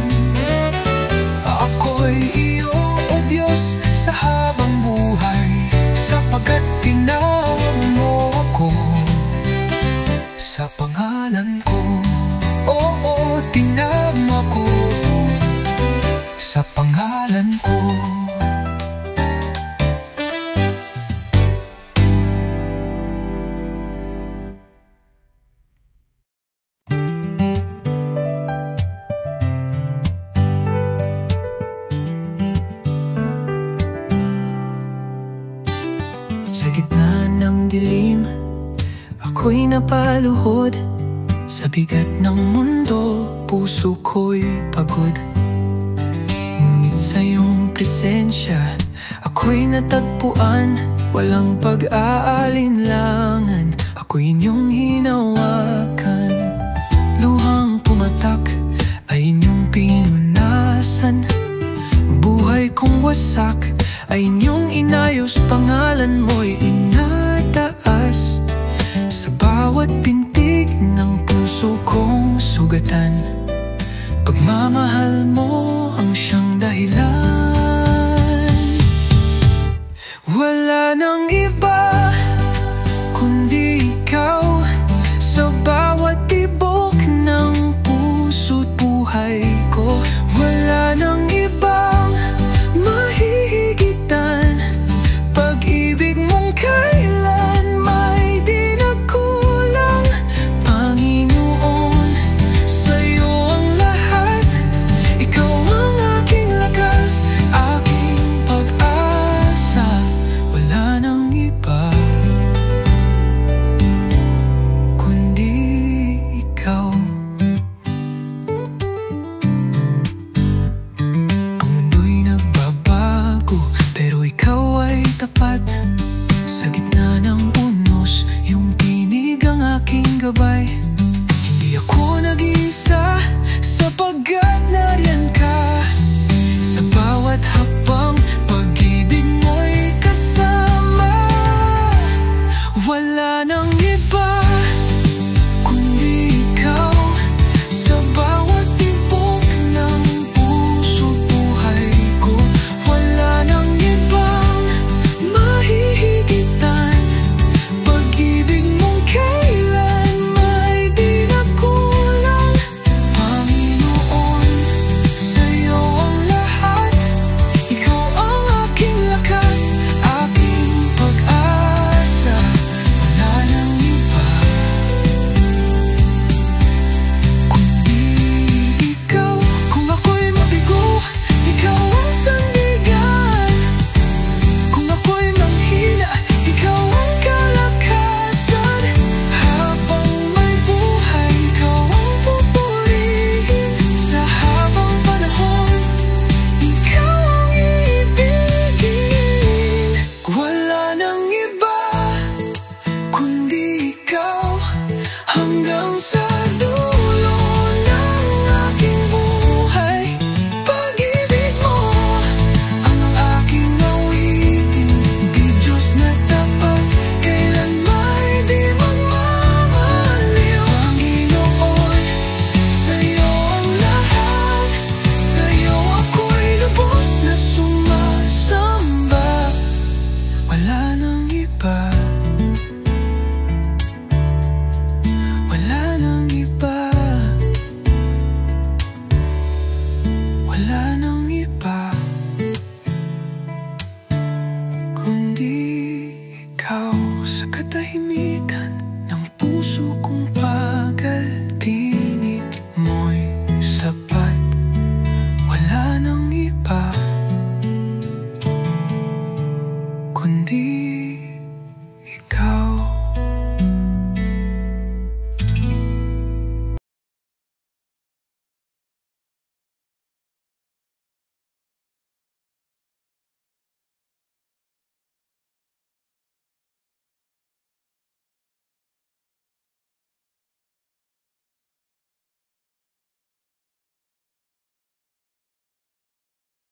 Ako'y iyo, O Diyos, sa habang buhay, sapagkat tinawag mo ako sa pangalan ko. Oo, tinama ko sa pangalan ko. Sa gitna ng dilim, ako'y napaluhod. Sa bigat ng mundo, puso ko'y pagod. Ngunit sa iyong presensya, ako'y natagpuan. Walang pag-aalinlangan, ako'y inyong hinawakan. Luhang pumatak ay inyong pinunasan. Buhay kong wasak ay inyong inayos. Pangalan mo'y inataas. Sa bawat pintig ng puso kong sugatan, pagmamahal mo ang siyang dahilan. Wala nang iba kundi ikaw, sa bawat tibok ng puso't buhay ko. Wala nang ibang mahihigitan, pag-ibig mong kailan may di nagkulang. Panginoon, sa'yo ang lahat, ikaw Wala